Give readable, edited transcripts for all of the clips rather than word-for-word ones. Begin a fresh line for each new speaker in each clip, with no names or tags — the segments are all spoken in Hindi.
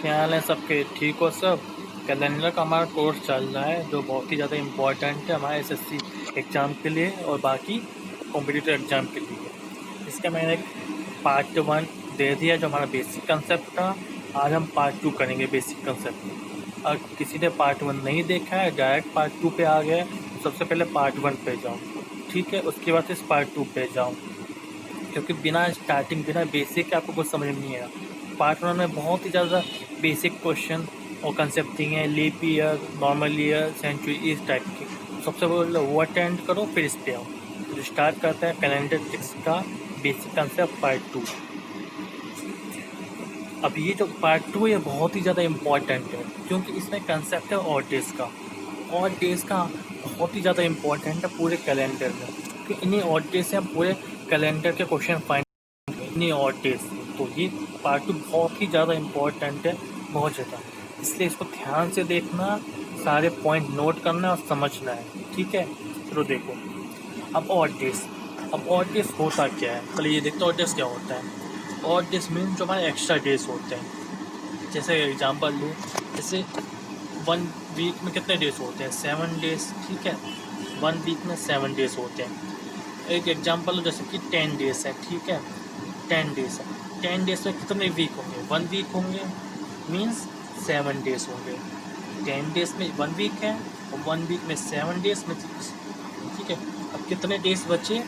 क्या हाल है सबके? ठीक हो सब? कैलेंडर का हमारा कोर्स चल रहा है जो बहुत ही ज़्यादा इम्पोर्टेंट है हमारे एसएससी एग्ज़ाम के लिए और बाकी कॉम्पिटिटिव एग्ज़ाम के लिए। इसका मैंने एक पार्ट 1 दे दिया जो हमारा बेसिक कंसेप्ट था। आज हम पार्ट 2 करेंगे बेसिक कंसेप्ट। और किसी ने पार्ट 1 नहीं देखा है, डायरेक्ट पार्ट 2 पे आ गया, तो सबसे पहले पार्ट 1 पे जाओ, ठीक है? उसके बाद इस पार्ट 2 पे जाओ, क्योंकि बिना स्टार्टिंग बिना बेसिक के आपको कुछ समझ में नहीं आएगा। पार्ट 1 में बहुत ही ज़्यादा बेसिक क्वेश्चन और कंसेप्ट दिए हैं, leap year, normal year, century, इस टाइप के। सबसे पहले वो अटेंड करो, फिर इस पे आओ। तो स्टार्ट करते हैं कैलेंडर का बेसिक कंसेप्ट पार्ट 2। अब ये जो पार्ट 2 है बहुत ही ज़्यादा इम्पॉर्टेंट है, क्योंकि इसमें कंसेप्ट है ऑड डेज का। ऑड डेज का बहुत ही ज़्यादा इम्पॉर्टेंट है पूरे कैलेंडर में, क्योंकि इन्हीं ऑड डेज से हम पूरे कैलेंडर के क्वेश्चन फाइंड इतनी और डेज। तो ये पार्ट 2 बहुत ही ज़्यादा इम्पोर्टेंट है, बहुत ज़्यादा। इसलिए इसको ध्यान से देखना, सारे पॉइंट नोट करना और समझना है, ठीक है? चलो देखो। अब ऑड डेज होता क्या है, पहले ये देखते ऑड डेज क्या होता है। ऑड डेज मीन जो हमारे एक्स्ट्रा डेज होते हैं। जैसे एग्जाम्पल लूँ, जैसे 1 वीक में कितने डेज होते हैं? 7 डेज, ठीक है? 1 वीक में 7 डेज होते हैं। एक एग्जाम्पल जैसे कि 10 डेज है, ठीक है? 10 डेज है। 10 डेज में कितने वीक होंगे? 1 वीक होंगे, मीन्स 7 डेज होंगे। 10 डेज में 1 वीक है और 1 वीक में 7 डेज में, ठीक है? अब कितने डेज बचे?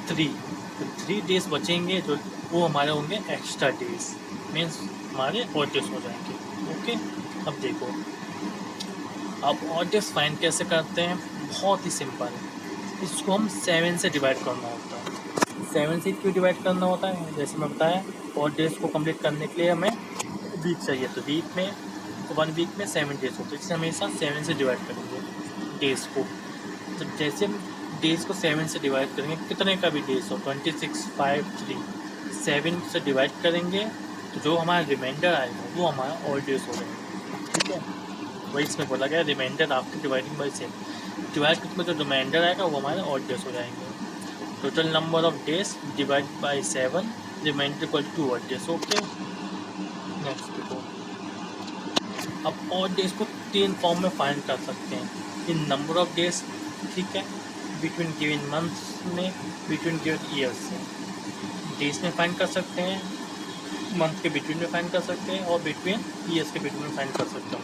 3। तो 3 डेज बचेंगे जो वो हमारे होंगे एक्स्ट्रा डेज, मीन्स हमारे और डेज हो जाएंगे। ओके, अब देखो, अब और डेज फाइंड कैसे करते हैं? बहुत ही सिंपल है। इसको हम 7 से डिवाइड करना होता है। 7 से क्यों डिवाइड करना होता है? जैसे मैं बताया, और डेज को कंप्लीट करने के लिए हमें वीक चाहिए, तो वीक में 1 वीक में 7 डेज होते हैं, इससे हमेशा 7 से डिवाइड करेंगे डेज़ को। तो जैसे हम डेज़ को 7 से डिवाइड करेंगे, कितने का भी डेज हो, 26, 5, 3, 7 से डिवाइड करेंगे, तो जो हमारा रिमाइंडर आएगा वो हमारा और डेज हो जाएगा, ठीक है? वही इसमें बोला गया, remainder after dividing by 7। Divide में जो रिमाइंडर आएगा वो हमारे ऑड डेज हो जाएंगे। Total number of days divide by 7, remainder equal to odd days. Okay, next देखो। अब ऑड डेज को 3 फॉर्म में फाइंड कर सकते हैं। इन नंबर ऑफ डेज, ठीक है, बिटवीन गिवन मंथ्स में, बिटवीन गिवन ईयर्स से। डेज में फाइंड कर सकते हैं, मंथ के बिटवीन में फाइंड कर सकते हैं और बिटवीन ईयर्स के बिटवीन में फाइंड कर सकते हैं।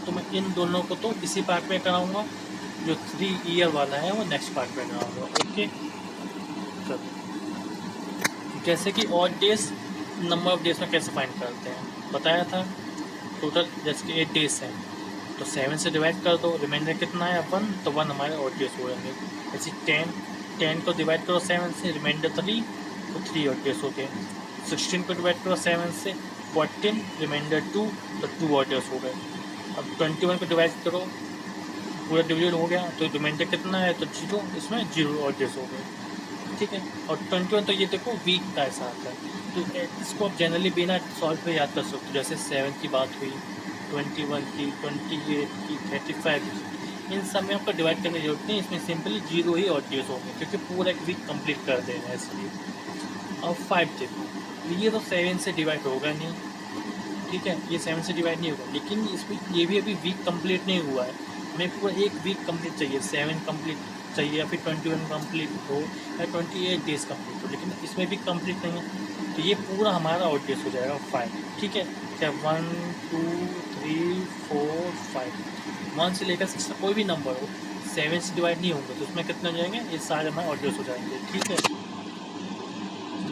तो मैं इन दोनों को तो इसी पार्ट में कराऊंगा, जो 3 ईयर वाला है वो नेक्स्ट पार्ट में कराऊंगा। ओके, चलो, जैसे कि odd days number of days में कैसे फाइंड करते हैं बताया था। टोटल जैसे कि 8 डेज हैं, तो 7 से डिवाइड कर दो, रिमाइंडर कितना है 1, तो 1 हमारे ऑड डेज हो जाएंगे। जैसे 10 को डिवाइड करो 7 से, रिमाइंडर 3, तो 3 ऑड डेज हो गए। 16 को डिवाइड करो 7 से, 14, रिमाइंडर 2, तो 2 ऑड डेज हो गए। अब 21 को डिवाइड करो, पूरा डिवीजन हो गया, तो रिमाइंडर कितना है? तो 0, इसमें 0 ऑड डेज हो गए, ठीक है? और 21 तो ये देखो वीक का ऐसा आता है, तो इसको आप जनरली बिना सॉल्व पे याद कर सकते हो। जैसे 7 की बात हुई, 21 की, 28 की, 35 की, इन सब में आपको डिवाइड करने की जरूरत नहीं, इसमें सिंपली 0 ही ऑड डेज होंगे, क्योंकि पूरा एक वीक कंप्लीट कर देना है इसलिए। अब 5 देखो, ये तो 7 से डिवाइड होगा नहीं, ठीक है? ये 7 से डिवाइड नहीं होगा, लेकिन इसमें ये भी अभी वीक कंप्लीट नहीं हुआ है, हमें पूरा एक वीक कंप्लीट चाहिए, 7 कंप्लीट चाहिए, या फिर 21 कंप्लीट हो या 28 डेज कंप्लीट हो, लेकिन इसमें भी कंप्लीट नहीं है, तो ये पूरा हमारा आउट डेज हो जाएगा 5, ठीक है? चाहे 1, 2, 3, 4, 5, 1 से लेकर 6 कोई भी नंबर हो, 7 से डिवाइड नहीं होंगे, तो उसमें कितने हो जाएंगे? ये सारे हमारे आउट डेज हो जाएंगे, ठीक है?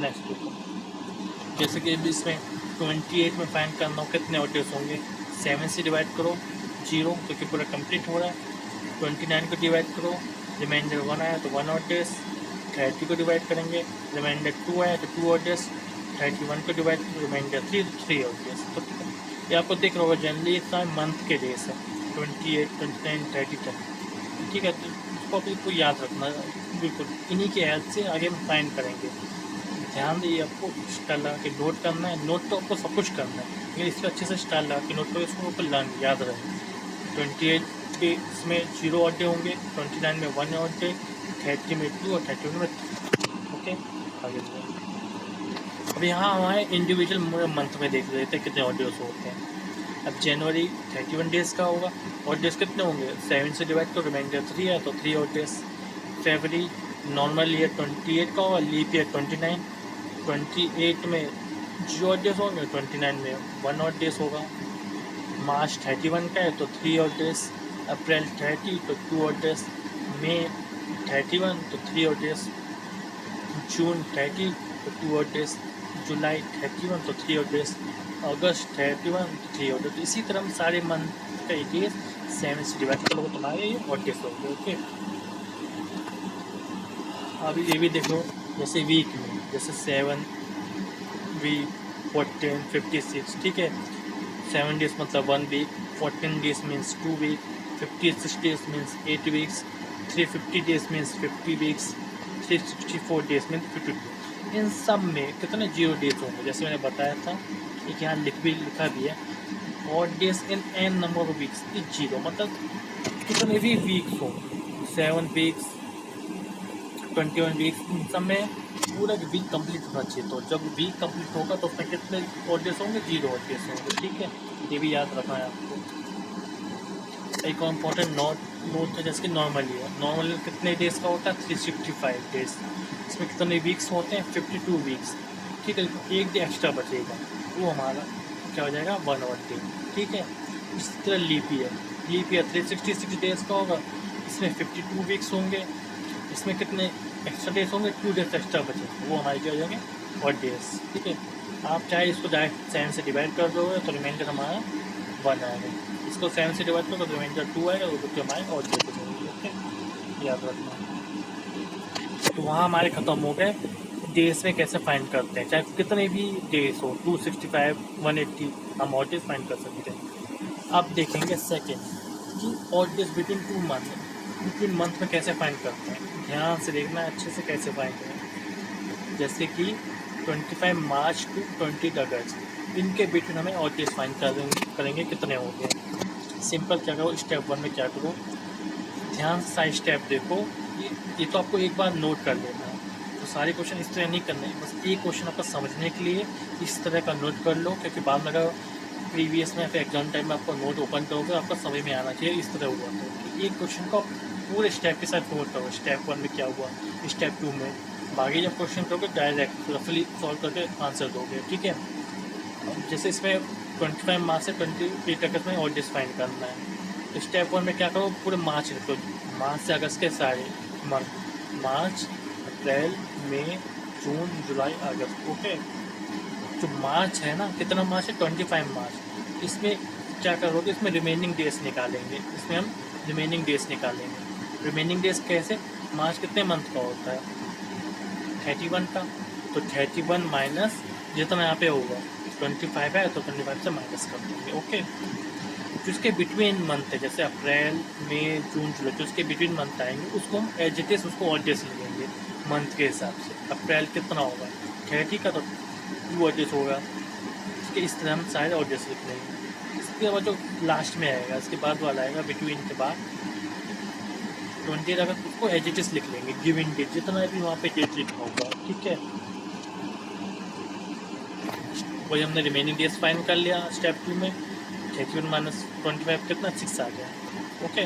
नेक्स्ट देखो, जैसे कि इसमें 28 में फाइंड करना हो, कितने ऑड डेज होंगे? 7 से डिवाइड करो, 0, क्योंकि पूरा कंप्लीट हो रहा है। 29 को डिवाइड करो, रिमाइंडर 1 आया तो 1 ऑड डेज। 30 को डिवाइड करेंगे, रिमाइंडर 2 आया तो 2 ऑड डेज। 31 को डिवाइड करो, रिमाइंडर 3, तो 3 ऑड डेज। तो ये आपको दिख रहा होगा, जनरली इतना मंथ के डेज है 28, 29, 30 तक, ठीक है? तो इसको आपको याद रखना, बिल्कुल इन्हीं की हेल्प से आगे हम फाइंड करेंगे। ध्यान दिए, आपको स्टाइल लगा के नोट करना है, नोट तो आपको सब कुछ करना है, लेकिन इसको अच्छे से स्टाइल लगा के नोट करो, इसको आपको लर्न याद रहे। 28 के इसमें 0 ऑड डे होंगे, 29 में 1 ऑड डे, 30 में 2 और 31 में 3। ओके, आगे अब यहाँ हमारे इंडिविजुअल मंथ में देख लेते हैं कितने ऑड डेज होते हैं। अब जनवरी 31 डेज़ का होगा, ऑड डेज कितने होंगे, 7 से डिवाइड करो, रिमाइंडर 3 है तो 3 ऑड डेज। फरवरी नॉर्मल ईयर 28 का होगा, लीप ईयर 29, 28 में जो ऑड डेज होंगे 29 में 1 ऑड डेज होगा। मार्च 31 का है तो 3 ऑड डेज, अप्रैल 30 तो 2 ऑड डेज, मई 31 तो 3 ऑड डेज, जून 30 तो 2 ऑड डेज, जुलाई 31 तो 3 ऑड डेज, अगस्त 31 तो 3 ऑड डेज। इसी तरह हम सारे मंथ का डेज 7 से डिवाइड करोगे तुम्हारे ये ऑड डेज होंगे। ओके, अभी ये भी देखो, जैसे वीक में जैसे 7 वीक 14 56, ठीक है, 7 डेज मतलब 1 week, 14 days means 2 week, 56 days means 8 weeks, 350 days means 50 weeks, 364 days means 52। इन सब में कितने 0 डेज होंगे, जैसे मैंने बताया था, एक यहाँ लिखा भी है, odd days in an number of weeks is 0, मतलब कितने भी वीक्स हों, 7 वीक्स 21 वीक्स, इन सब में पूरा वीक कंप्लीट होना चाहिए। तो जब वीक कंप्लीट होगा तो उसमें कितने ऑड डेज होंगे, 0 ऑड डेज होंगे। ठीक है, ये भी याद रखना है आपको। एक और इम्पोर्टेंट नोट है, जैसे कि नॉर्मल कितने डेज का होता है, 365 डेज। इसमें कितने वीक्स होते हैं, 52 वीक्स। ठीक है, एक डे एक्स्ट्रा बचेगा, वो हमारा क्या हो जाएगा, 1 ऑड डे। ठीक है, इसी तरह लीप ईयर 366 डेज का होगा, इसमें 52 वीक्स होंगे, इसमें कितने एक्स्ट्रा डेज होंगे, 2 डेज एक्स्ट्रा बचेंगे, वो हमारे क्या हो जाएंगे, ऑड डेज। ठीक है, आप चाहे इसको डायरेक्ट 7 से डिवाइड कर दोगे तो रिमाइंडर हमारा 1 आएगा, इसको 7 से डिवाइड करो तो रिमाइंडर 2 आएगा, वो तो हमारे ऑड डेज हो जाएंगे। ओके, याद रखना। तो वहाँ हमारे ख़त्म हो गए डेज में कैसे फाइंड करते हैं, चाहे कितने भी डेज हो, 265 180, हम ऑड डेज फाइंड कर सकते हैं। अब देखेंगे सेकेंड कि odd days between 2 month, between month में कैसे फाइंड करते हैं। ध्यान से देखना है अच्छे से कैसे फाइंड करें। जैसे कि 25 मार्च टू 20 अगस्त, इनके बिटवीन हमें ऑड डेज फाइंड करेंगे कितने हो गए। सिंपल क्या करो, स्टेप 1 में क्या करो, ध्यान से सारे स्टेप देखो। ये तो आपको एक बार नोट कर लेना है, तो सारे क्वेश्चन इस तरह नहीं करने, बस एक क्वेश्चन आपका समझने के लिए इस तरह का नोट कर लो, क्योंकि बाद में अगर प्रीवियस में फिर एग्जाम टाइम में आपको नोट ओपन करोगे आपका समझ में आना चाहिए इस तरह हुआ। तो एक क्वेश्चन को पूरे स्टेप के साथ नोट करो, स्टेप 1 में क्या हुआ, स्टेप 2 में, बाकी जब क्वेश्चन करोगे डायरेक्ट रफली सॉल्व करके आंसर दोगे। ठीक है, जैसे इसमें 25 मार्च से 28 अगस्त में ऑड डेज फाइंड करना है, तो स्टेप 1 में क्या करो, पूरे मार्च लिखो, मार्च से अगस्त के सारे मंथ, मार्च अप्रैल मई जून जुलाई अगस्त। ओके, जो मार्च है ना, कितना मार्च है, 25 मार्च, इसमें क्या करोगे, इसमें रिमेनिंग डेज निकालेंगे, इसमें हम रिमेनिंग डेज निकालेंगे। रिमेनिंग डेज कैसे, मार्च कितने मंथ का होता है, 31 का, तो 31 माइनस जितना यहाँ पे होगा 25 है तो 25 से माइनस कर देंगे। ओके, जो इसके बिटवीन मंथ है, जैसे अप्रैल मई जून जुलाई, जो इसके बिटवीन मंथ आएंगे उसको हम एज इट इज उसको ऑड डेज लिखेंगे मंथ के हिसाब से। अप्रैल कितना होगा, 30 का, तो 2 ऑड डेज होगा, इसके इस तरह हम सारे ऑड डेज लिख लेंगे। इसके बाद जो लास्ट में आएगा, इसके बाद वाला आएगा बिटवीन के बाद 20 अगस्त, उसको एज इट इज लिख लेंगे, गिवन डेट जितना भी वहाँ पे डेट लिखा होगा। ठीक है, वही हमने रिमेनिंग डेज फाइंड कर लिया स्टेप 2 में, 31 माइनस 25 कितना, 6 आ गया। ओके,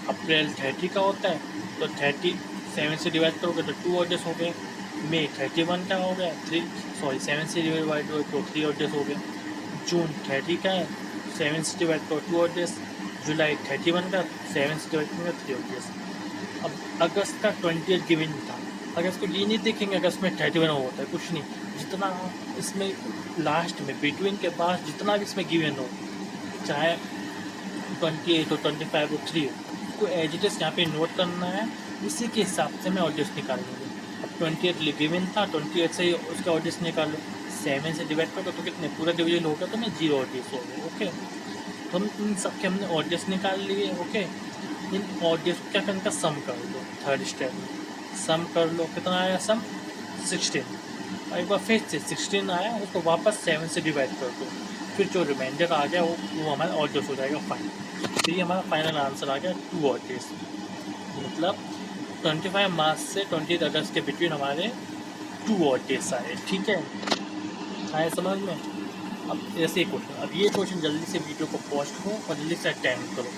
अप्रैल 30 का होता है तो 37 से डिवाइड करोगे तो 2 ऑड डेज हो गए, मई 31 का हो गया, 7 से डिवाइड हो तो 3 ऑड डेज हो गए, जून 30 का है, 7 से डिवाइड करो 2 ऑड डेज, जुलाई 31 का, 7 से डिवाइड करोगे 3 ऑड डेज। अब अगस्त का 20 गिवन था, अगस्त को ये नहीं देखेंगे अगस्त में 31 होता है, कुछ नहीं, जितना इसमें लास्ट में बिटवीन के पास जितना भी इसमें गिवन हो, चाहे 28 हो 25 हो 3 हो, उसको एज इट इज यहाँ पे नोट करना है, उसी के हिसाब से मैं ऑडियंस निकाल लूँगी। अब 28 गिवन था, 28 से ही उसका ऑडियंस निकाल लो, 7 से डिवाइड करो तो कितने पूरा डिवीजन होगा, तो मैं 0 ऑडियंस हो गए। ओके, तो हम इन सबके हमने ऑडियंस निकाल लिए। ओके, इन ऑडियंस को क्या करना, सम कर लो, थर्ड स्टेप में सम कर लो, कितना आया सम, 16, और एक बार फिर से 16 आया, उसको वापस 7 से डिवाइड कर दो, फिर जो रिमाइंडर आ गया वो हमारा ऑडियंस हो जाएगा 5। तो ये हमारा फाइनल आंसर आ गया 2 ऑडियंस, मतलब 25 मार्च से 20 अगस्त के बिटवीन हमारे 2 ऑडियंस आए। ठीक है, आए समझ में। अब ऐसे ही क्वेश्चन, अब ये क्वेश्चन जल्दी से वीडियो को पोस्ट करो और जल्दी से अटेम्प्ट करो।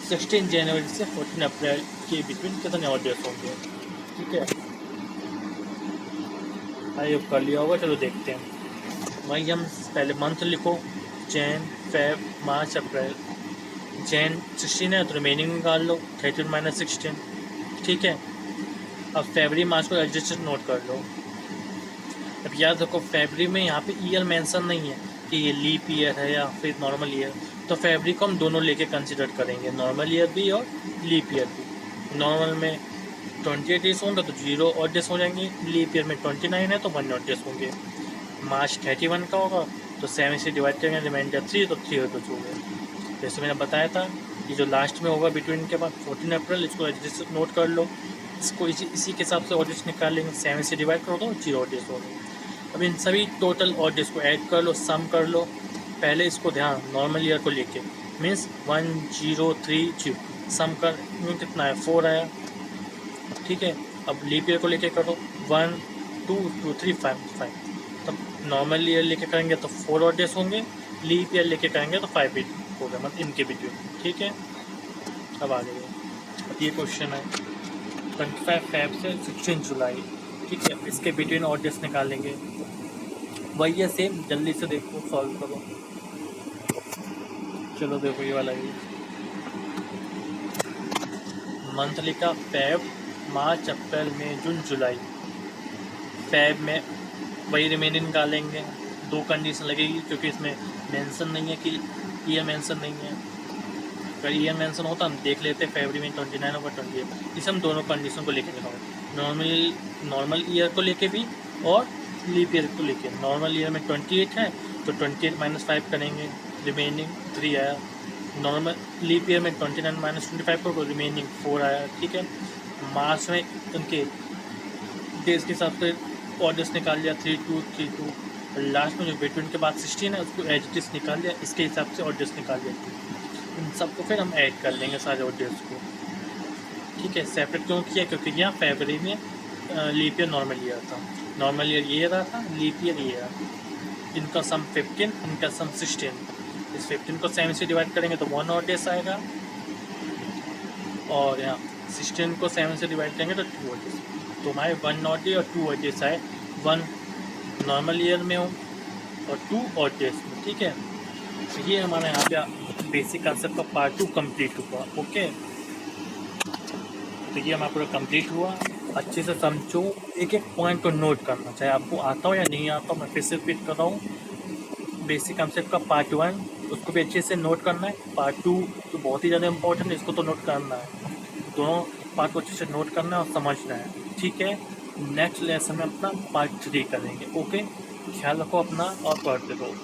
16 जनवरी से 14 अप्रैल के बीच कितने और डेज होंगे, ठीक है। आई कर लिया होगा, चलो देखते हैं। वही हम पहले मंथ लिखो, जैन, फेब, मार्च, अप्रैल। जैन 16 है तो रिमेनिंग निकाल लो, 13 माइनस 16, ठीक है। अब फरवरी मार्च को एडजस्टेड नोट कर लो। अब याद रखो फरवरी में यहाँ पे ईयर मेंशन नहीं है कि ये लीप ईयर है या फिर नॉर्मल ईयर, तो फरवरी को हम दोनों लेके कंसिडर करेंगे, नॉर्मल ईयर भी और लीप ईयर भी। नॉर्मल में 28 डेज होंगे तो 0 और डेज हो जाएंगे, लीप ईयर में 29 है तो 1 और डेज होंगे। मार्च 31 का होगा तो 7 से डिवाइड करेंगे, रिमाइंडर 3 तो 3 डेज हो गए। जैसे मैंने बताया था, ये जो लास्ट में होगा बिटवीन के बाद 14 अप्रैल, इसको एडजस्ट नोट कर लो। इसको इसी के हिसाब से ऑडियंस निकाल लेंगे, 7 से डिवाइड करो तो 0 ऑडियंस हो गए। अब इन सभी टोटल ऑडियंस को ऐड कर लो, सम कर लो। पहले इसको ध्यान नॉर्मल ईयर को लेके, मीन्स 1030, सम कर कितना है 4 आया, ठीक है। अब लीप ईयर को लेके करो 1 2 2 3 5, तब नॉर्मल ईयर लेके करेंगे तो 4 ऑडियंस होंगे, लीप ईयर लेके करेंगे तो 5 हो गए, मतलब इनके बीच, ठीक है। अब आ गए, अब ये क्वेश्चन है 25 फेब से 16 जुलाई, ठीक है। इसके बिटवीन ऑडियंस निकालेंगे, वही है सेम, जल्दी से देखो सॉल्व करो। चलो देखो ये वाला ही मंथली का फेब, मार्च, अप्रैल, मई, जून, जुलाई। फेब में वही रिमेनिंग निकालेंगे, 2 कंडीशन लगेगी क्योंकि इसमें मेंशन नहीं है कि ईयर मेंशन नहीं है। अगर ईयर मेंशन होता हम देख लेते, फरवरी में 29 होगा 28, इसे हम दोनों कंडीशन को लेके दिखाओ, नॉर्मल ईयर को लेके भी और लीप ईयर को लेके। नॉर्मल ईयर में 28 है तो 28 माइनस 5 करेंगे, रिमेनिंग 3 आया। नॉर्मल लीप ईयर में 29 माइनस 25 को रिमेनिंग 4 आया, ठीक है। मार्च में उनके डेज के हिसाब से ऑर्डर्स निकाल लिया, 3232। लास्ट में जो बिटवीन के बाद 16 है उसको एडजस्ट निकाल लिया, इसके हिसाब से ऑर्डर्स निकाल लिया। इन सबको फिर हम ऐड कर लेंगे सारे ऑर्डर्स को, ठीक है। सेपरेट क्यों किया, क्योंकि यहाँ फरवरी में लीप ईयर नॉर्मल ईयर था, नॉर्मल ईयर ये रहा था, लीप ईयर ये रहा। इनका सम 15, इनका सम 16। इस 15 को 7 से डिवाइड करेंगे तो 1 और डेज आएगा, और यहाँ 16 को 7 से डिवाइड करेंगे तो 2 और डेज। तो हमारे 1 और डे और 2 और डेज आए, 1 नॉर्मल ईयर में हो और 2 और डेज में, ठीक है। तो ये हमारा यहाँ पे बेसिक कंसेप्ट का पार्ट 2 कंप्लीट हुआ, ओके। तो ये हमारा पूरा कंप्लीट हुआ, अच्छे से समझो, एक एक पॉइंट को नोट करना, चाहे आपको आता हो या नहीं आता हो। मैं फिर से रिपीट कर रहा हूँ, बेसिक कंसेप्ट का पार्ट 1 उसको भी अच्छे से नोट करना है, पार्ट 2 तो बहुत ही ज़्यादा इंपॉर्टेंट है, इसको तो नोट करना है। दोनों पार्ट को अच्छे से नोट करना है और समझना है, ठीक है। नेक्स्ट लेसन में अपना पार्ट 3 करेंगे, ओके। ख्याल रखो अपना और पढ़ते रहो।